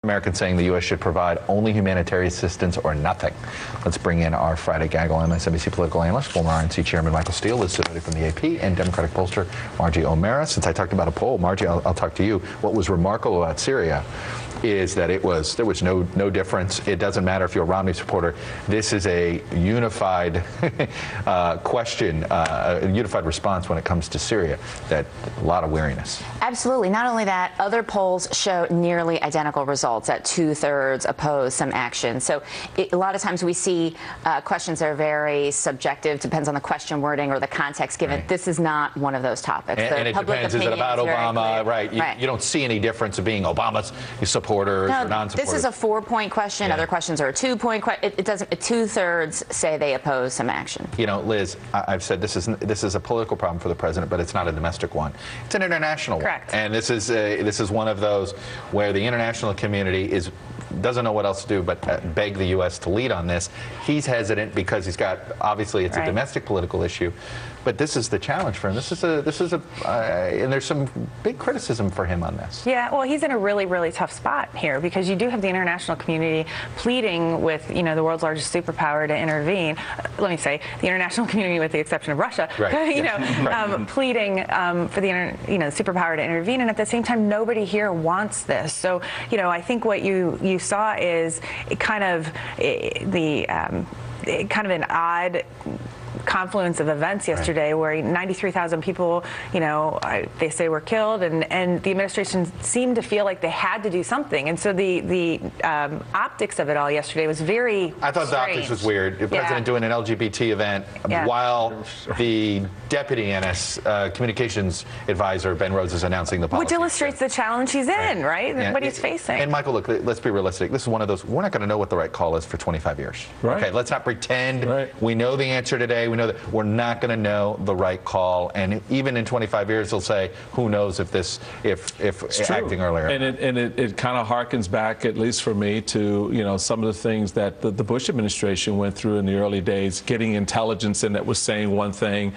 Americans saying the U.S. should provide only humanitarian assistance or nothing. Let's bring in our Friday gaggle MSNBC political analyst, former RNC chairman Michael Steele, Liz Sidoti from the AP, and Democratic pollster Margie Omero. Since I talked about a poll, Margie, I'll talk to you. What was remarkable about Syria is that there was no difference. It doesn't matter if you're a Romney supporter. This is a unified question, a unified response when it comes to Syria. That a lot of weariness. Absolutely. Not only that, other polls show nearly identical results at 2/3 oppose some action. So a lot of times we see questions that are very subjective, depends on the question wording or the context given. Right. This is not one of those topics. And it depends, is it about Obama? Right. You don't see any difference of being Obama's supporters or non-supporters. This is a 4-point question. Yeah. Other questions are a 2-point question. It doesn't. 2/3 say they oppose some action. You know, Liz, I've said this is a political problem for the president, but it's not a domestic one. It's an international Correct. one. And this is one of those where the international community doesn't know what else to do but beg the U.S. to lead on this. He's hesitant because he's got, obviously it's a domestic political issue, but this is the challenge for him. And there's some big criticism for him on this. Yeah, well, he's in a really, really tough spot here because you do have the international community pleading with, the world's largest superpower to intervene. Let me say, the international community with the exception of Russia, right. Pleading for the superpower to intervene, and at the same time, nobody here wants this. So, I think what you saw is kind of an odd confluence of events yesterday, where 93,000 people, they say were killed, and the administration seemed to feel like they had to do something. And so the optics of it all yesterday was very I thought strange. The optics was weird. The president doing an LGBT event while the deputy NS communications advisor, Ben Rhodes, is announcing the policy. Which illustrates the challenge he's in, right? Yeah. What he's facing. And Michael, look, let's be realistic. This is one of those, we're not going to know what the right call is for 25 years. Right. Okay, let's not pretend we know the answer today. We know that we're not going to know the right call, and even in 25 years, they'll say, "Who knows if acting earlier?" And it kind of harkens back, at least for me, to some of the things that the Bush administration went through in the early days, getting intelligence in that was saying one thing,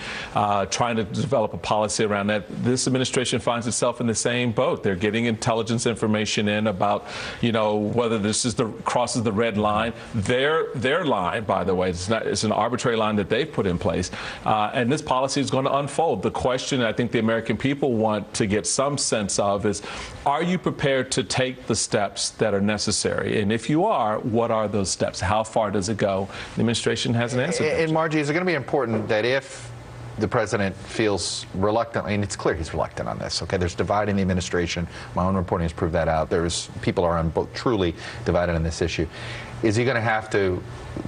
trying to develop a policy around that. This administration finds itself in the same boat. They're getting intelligence information in about whether this crosses the red line. Their line, by the way, it's an arbitrary line that they've put in place. And this policy is going to unfold. The question I think the American people want to get some sense of is, are you prepared to take the steps that are necessary? And if you are, what are those steps? How far does it go? The administration hasn't answered that. And Margie, is it going to be important that if the president feels reluctant, and it's clear he's reluctant on this, okay? There's divide in the administration. My own reporting has proved that out. People are on both truly divided on this issue. Is he going to have to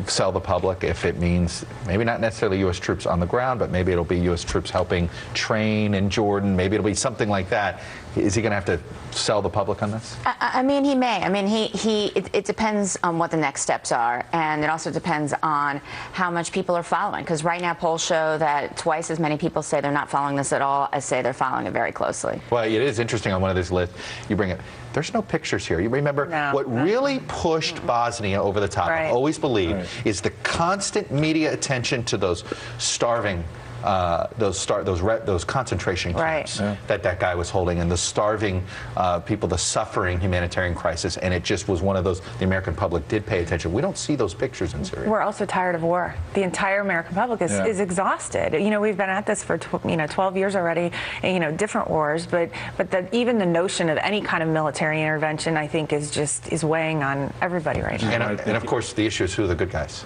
sell the public if it means maybe not necessarily U.S. troops on the ground, but maybe it'll be U.S. troops helping train in Jordan? Maybe it'll be something like that. Is he going to have to sell the public on this? I mean, he may. I mean, it depends on what the next steps are, and it also depends on how much people are following. Because right now, polls show that twice as many people say they're not following this at all as say they're following it very closely. Well, it is interesting on one of these lists. You bring it. There's no pictures here. You remember what really pushed Bosnia over the top, I've always believed, is the constant media attention to those starving, those concentration camps that guy was holding, and the starving people, the suffering humanitarian crisis. And it just was one of those, the American public did pay attention. We don't see those pictures in Syria. We're also tired of war. The entire American public is exhausted. We've been at this for 12 years already, different wars, but even the notion of any kind of military intervention, I think, is weighing on everybody right now. And of course, the issue is who are the good guys.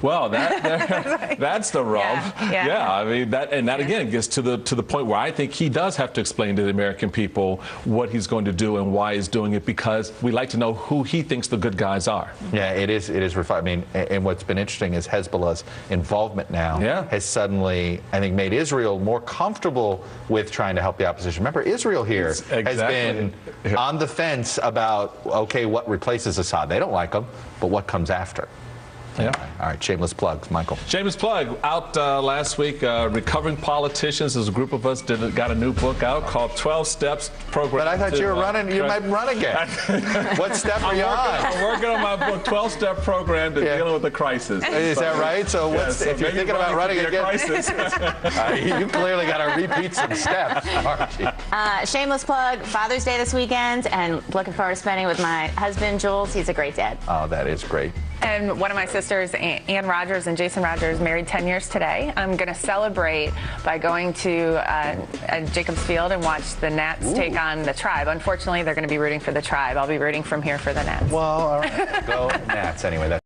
Well, that's the rub. Yeah, I mean that again gets to the point where I think he does have to explain to the American people what he's going to do and why he's doing it, because we like to know who he thinks the good guys are. Yeah, it is refined. I mean, and what's been interesting is Hezbollah's involvement now has suddenly, I think, made Israel more comfortable with trying to help the opposition. Remember, Israel here has been on the fence about, okay, what replaces Assad. They don't like him, but what comes after? Yeah. All right, shameless plugs, Michael. Shameless plug. Out last week, Recovering Politicians, as a group of us got a new book out called 12 Steps Program. But I thought you were running, you might run again. What step are you on? I'm working on my book, 12-Step Program to dealing with the crisis. Is that right? So, if you're thinking about running again, you clearly got to repeat some steps, Margie. Shameless plug, Father's Day this weekend, and looking forward to spending it with my husband, Jules. He's a great dad. Oh, that is great. And one of my sisters, Ann Rogers and Jason Rogers, married 10 years today. I'm going to celebrate by going to Jacobs Field and watch the Nats take on the Tribe. Unfortunately, they're going to be rooting for the Tribe. I'll be rooting from here for the Nats. Well, all right. Go Nats anyway. That's